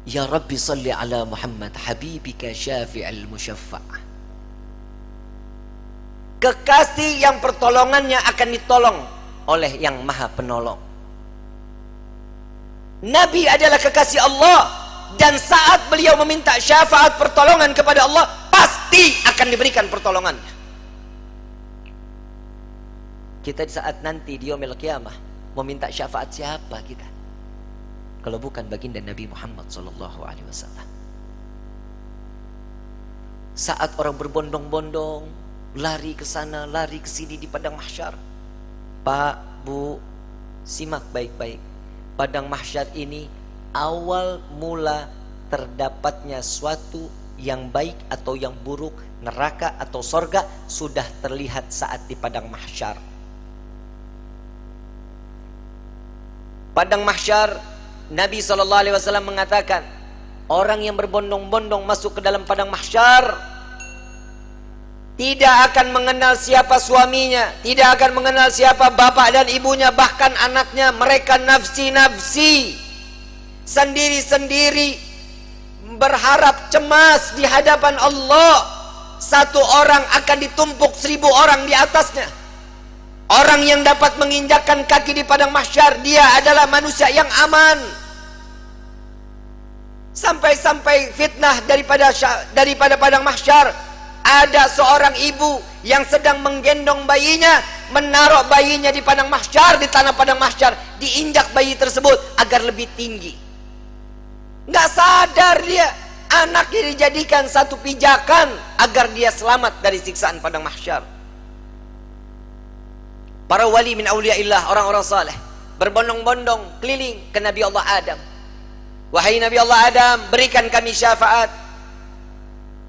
Ya Rabbi salli ala Muhammad habibika syafi'al musyaffa'. Kekasih yang pertolongannya akan ditolong oleh yang maha penolong. Nabi adalah kekasih Allah, dan saat beliau meminta syafaat pertolongan kepada Allah, pasti akan diberikan pertolongannya. Kita di saat nanti di yaumil qiyamah meminta syafaat siapa kita kalau bukan baginda Nabi Muhammad SAW? Saat orang berbondong-bondong lari ke sana, lari ke sini di padang mahsyar. Pak, Bu, simak baik-baik. Padang mahsyar ini awal mula terdapatnya suatu yang baik atau yang buruk, neraka atau sorga, sudah terlihat saat di padang mahsyar. Padang mahsyar, Nabi SAW mengatakan, orang yang berbondong-bondong masuk ke dalam padang mahsyar tidak akan mengenal siapa suaminya, tidak akan mengenal siapa bapak dan ibunya, bahkan anaknya. Mereka nafsi-nafsi, sendiri-sendiri, berharap cemas di hadapan Allah. Satu orang akan ditumpuk 1000 orang di atasnya. Orang yang dapat menginjakkan kaki di padang mahsyar, dia adalah manusia yang aman. Sampai-sampai fitnah daripada padang mahsyar. Ada seorang ibu yang sedang menggendong bayinya, menaruh bayinya di padang mahsyar, di tanah padang mahsyar, diinjak bayi tersebut agar lebih tinggi. Nggak sadar dia, anaknya dijadikan satu pijakan agar dia selamat dari siksaan padang mahsyar. Para wali min awliyaillah, orang-orang saleh, berbondong-bondong keliling ke Nabi Allah Adam. Wahai Nabi Allah Adam, berikan kami syafaat.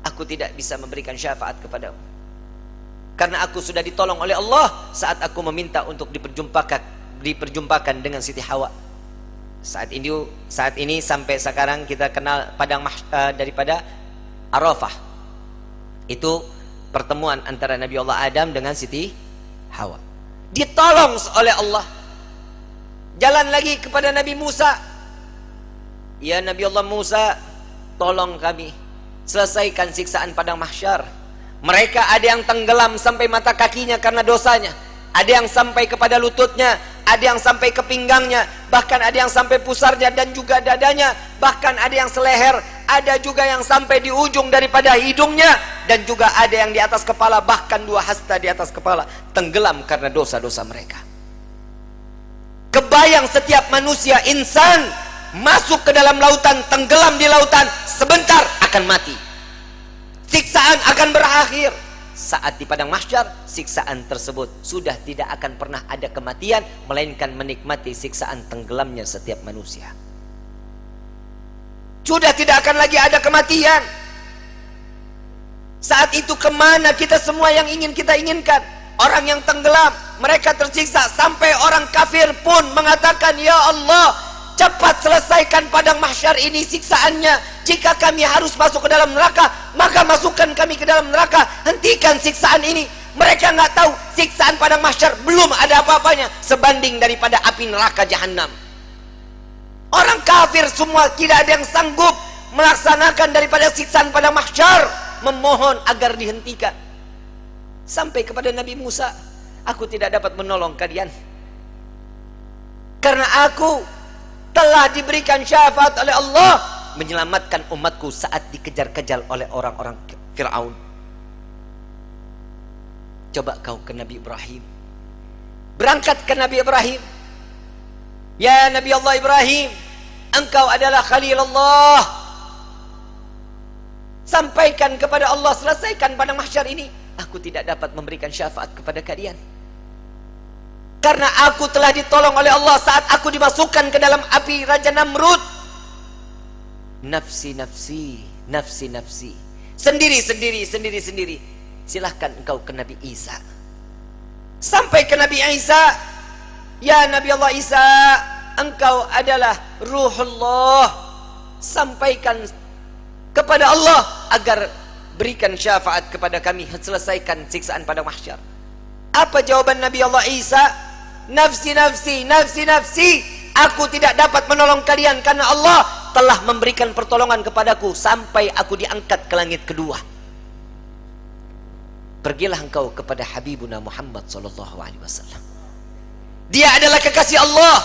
Aku tidak bisa memberikan syafaat kepadamu, karena aku sudah ditolong oleh Allah saat aku meminta untuk diperjumpakan dengan Siti Hawa. Saat ini sampai sekarang kita kenal padang daripada Arafah. Itu pertemuan antara Nabi Allah Adam dengan Siti Hawa. Ditolong oleh Allah. Jalan lagi kepada Nabi Musa. Ya Nabi Allah Musa, tolong kami selesaikan siksaan padang mahsyar. Mereka ada yang tenggelam sampai mata kakinya karena dosanya, ada yang sampai kepada lututnya, ada yang sampai ke pinggangnya, bahkan ada yang sampai pusarnya dan juga dadanya, bahkan ada yang seleher, ada juga yang sampai di ujung daripada hidungnya, dan juga ada yang di atas kepala, bahkan 2 hasta di atas kepala, tenggelam karena dosa-dosa mereka. Kebayang setiap manusia, insan, masuk ke dalam lautan, tenggelam di lautan, sebentar akan mati. Siksaan akan berakhir. Saat di padang mahsyar, siksaan tersebut sudah tidak akan pernah ada kematian, melainkan menikmati siksaan tenggelamnya setiap manusia. Sudah tidak akan lagi ada kematian. Saat itu kemana kita semua yang ingin kita inginkan? Orang yang tenggelam, mereka tersiksa, sampai orang kafir pun mengatakan, ya Allah, cepat selesaikan padang mahsyar ini siksaannya. Jika kami harus masuk ke dalam neraka, maka masukkan kami ke dalam neraka. Hentikan siksaan ini. Mereka nggak tahu siksaan padang mahsyar belum ada apa-apanya sebanding daripada api neraka jahanam. Orang kafir semua tidak ada yang sanggup melaksanakan daripada siksaan padang mahsyar, memohon agar dihentikan. Sampai kepada Nabi Musa, aku tidak dapat menolong kalian karena aku telah diberikan syafaat oleh Allah menyelamatkan umatku saat dikejar-kejar oleh orang-orang Fir'aun. Coba kau ke Nabi Ibrahim, berangkat ke Nabi Ibrahim. Ya Nabi Allah Ibrahim, engkau adalah Khalilullah. Sampaikan kepada Allah, selesaikan padang mahsyar ini. Aku tidak dapat memberikan syafaat kepada kalian karena aku telah ditolong oleh Allah saat aku dimasukkan ke dalam api Raja Namrud. Nafsi, nafsi, nafsi, nafsi. Sendiri, sendiri, sendiri, sendiri. Silahkan engkau ke Nabi Isa. Sampai ke Nabi Isa. Ya Nabi Allah Isa, engkau adalah Ruhullah. Sampaikan kepada Allah agar berikan syafaat kepada kami, selesaikan siksaan pada mahsyar. Apa jawaban Nabi Allah Isa? Nafsi, nafsi, nafsi, nafsi. Aku tidak dapat menolong kalian karena Allah telah memberikan pertolongan kepadaku sampai aku diangkat ke langit kedua. Pergilah engkau kepada Habibuna Muhammad sallallahu alaihi wasallam. Dia adalah kekasih Allah.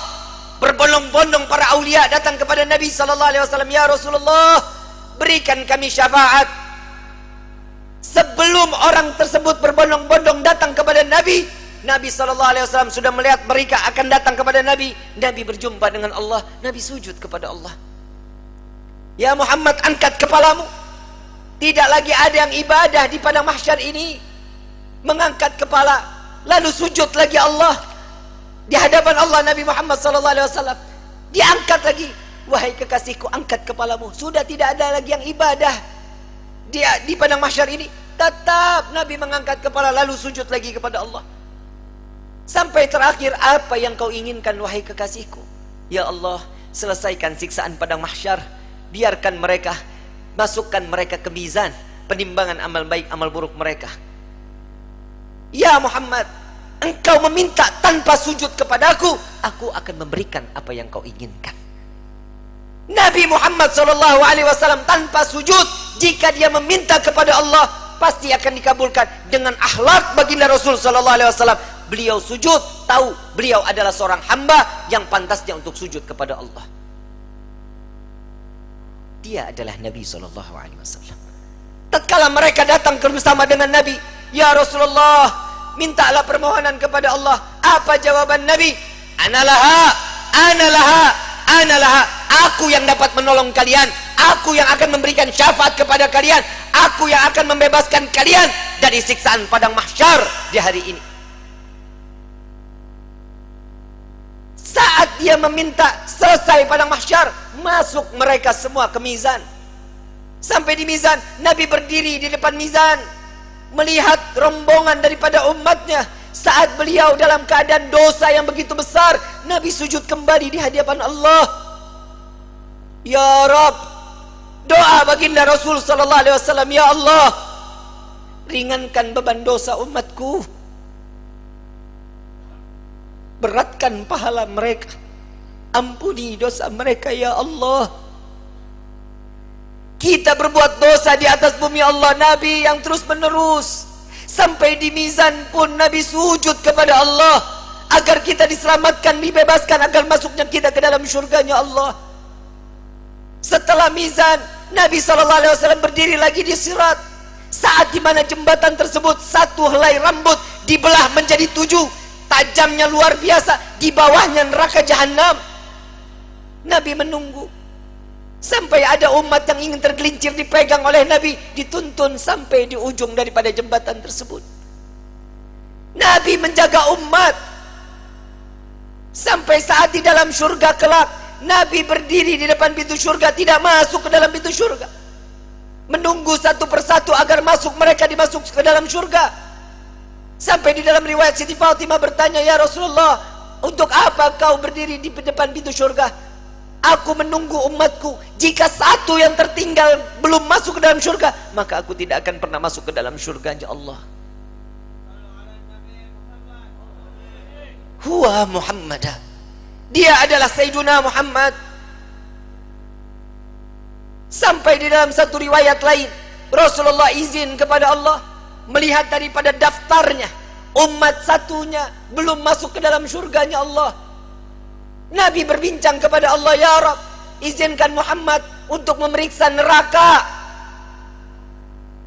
Berbondong-bondong para aulia datang kepada Nabi sallallahu alaihi wasallam, "Ya Rasulullah, berikan kami syafaat." Sebelum orang tersebut berbondong-bondong datang kepada Nabi, Nabi sallallahu alaihi wasallam sudah melihat mereka akan datang kepada Nabi. Nabi berjumpa dengan Allah, Nabi sujud kepada Allah. "Ya Muhammad, angkat kepalamu." Tidak lagi ada yang ibadah di padang mahsyar ini mengangkat kepala lalu sujud lagi Allah di hadapan Allah. Nabi Muhammad sallallahu alaihi wasallam diangkat lagi, "Wahai kekasihku, angkat kepalamu." Sudah tidak ada lagi yang ibadah di padang mahsyar ini. Tetap Nabi mengangkat kepala lalu sujud lagi kepada Allah. Sampai terakhir, "Apa yang kau inginkan wahai kekasihku?" "Ya Allah, selesaikan siksaan padang mahsyar. Biarkan mereka, masukkan mereka ke mizan penimbangan amal baik amal buruk mereka." "Ya Muhammad, engkau meminta tanpa sujud kepadaku, aku akan memberikan apa yang kau inginkan." Nabi Muhammad SAW tanpa sujud, jika dia meminta kepada Allah pasti akan dikabulkan. Dengan akhlak baginda Rasul SAW, beliau sujud, tahu beliau adalah seorang hamba yang pantasnya untuk sujud kepada Allah. Dia adalah Nabi SAW. Tatkala mereka datang bersama dengan Nabi, "Ya Rasulullah, mintalah permohonan kepada Allah." Apa jawaban Nabi? "Analaha, analaha, analaha." Aku yang dapat menolong kalian, aku yang akan memberikan syafaat kepada kalian, aku yang akan membebaskan kalian dari siksaan padang mahsyar di hari ini. Saat dia meminta, selesai padang mahsyar, masuk mereka semua ke mizan. Sampai di mizan, Nabi berdiri di depan mizan, melihat rombongan daripada umatnya. Saat beliau dalam keadaan dosa yang begitu besar, Nabi sujud kembali di hadapan Allah. "Ya Rabb," doa baginda Rasul sallallahu alaihi wasallam, "Ya Allah, ringankan beban dosa umatku, beratkan pahala mereka, ampuni dosa mereka ya Allah." Kita berbuat dosa di atas bumi Allah, Nabi yang terus menerus sampai di mizan pun Nabi sujud kepada Allah agar kita diselamatkan, dibebaskan, agar masuknya kita ke dalam syurganya Allah. Setelah mizan, Nabi SAW berdiri lagi di sirat. Saat di mana jembatan tersebut satu helai rambut dibelah menjadi 7, tajamnya luar biasa, di bawahnya neraka jahanam. Nabi menunggu sampai ada umat yang ingin tergelincir dipegang oleh Nabi, dituntun sampai di ujung daripada jembatan tersebut. Nabi menjaga umat sampai saat di dalam surga kelak, Nabi berdiri di depan pintu surga, tidak masuk ke dalam pintu surga, menunggu satu persatu agar masuk, mereka dimasuk ke dalam surga. Sampai di dalam riwayat Siti Fatimah bertanya, "Ya Rasulullah, untuk apa kau berdiri di depan pintu surga?" "Aku menunggu umatku. Jika satu yang tertinggal belum masuk ke dalam surga, maka aku tidak akan pernah masuk ke dalam surganya Allah." Huwa Muhammadah. Dia adalah Sayyiduna Muhammad. Sampai di dalam satu riwayat lain, Rasulullah izin kepada Allah melihat daripada daftarnya, umat satunya belum masuk ke dalam surganya Allah. Nabi berbincang kepada Allah, "Ya Rabb, izinkan Muhammad untuk memeriksa neraka."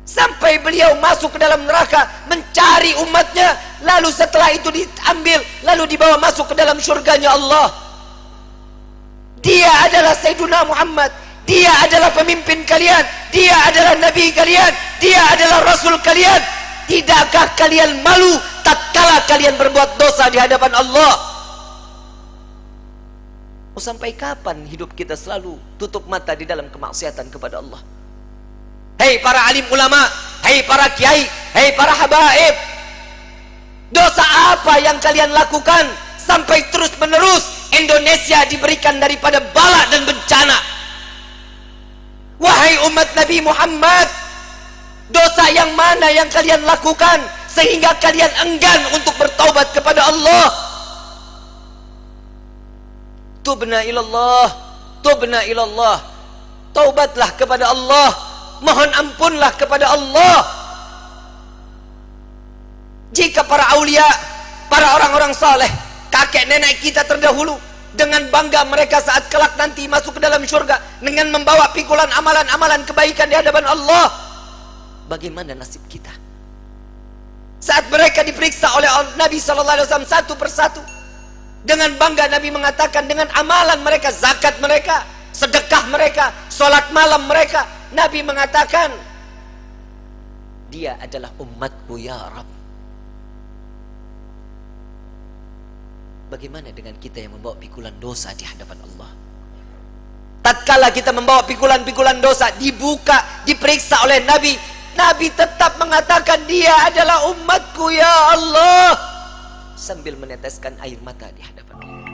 Sampai beliau masuk ke dalam neraka mencari umatnya, lalu setelah itu diambil, lalu dibawa masuk ke dalam surganya Allah. Dia adalah Sayyiduna Muhammad, dia adalah pemimpin kalian, dia adalah Nabi kalian, dia adalah Rasul kalian. Tidakkah kalian malu tatkala kalian berbuat dosa di hadapan Allah? Sampai kapan hidup kita selalu tutup mata di dalam kemaksiatan kepada Allah? Hei para alim ulama, hei para kiai, hei para habaib, dosa apa yang kalian lakukan sampai terus menerus Indonesia diberikan daripada bala dan bencana? Wahai umat Nabi Muhammad, dosa yang mana yang kalian lakukan sehingga kalian enggan untuk bertaubat kepada Allah? Tubna ilallah tubna ilallah, taubatlah kepada Allah, mohon ampunlah kepada Allah. Jika para aulia, para orang-orang saleh, kakek nenek kita terdahulu, dengan bangga mereka saat kelak nanti masuk ke dalam syurga dengan membawa pikulan amalan-amalan kebaikan di hadapan Allah, bagaimana nasib kita? Saat mereka diperiksa oleh Nabi SAW satu persatu, dengan bangga Nabi mengatakan dengan amalan mereka, zakat mereka, sedekah mereka, sholat malam mereka, Nabi mengatakan dia adalah umatku ya Rabb. Bagaimana dengan kita yang membawa pikulan dosa di hadapan Allah? Tatkala kita membawa pikulan-pikulan dosa, dibuka, diperiksa oleh Nabi, Nabi tetap mengatakan dia adalah umatku ya Allah, sambil meneteskan air mata di hadapan Allah.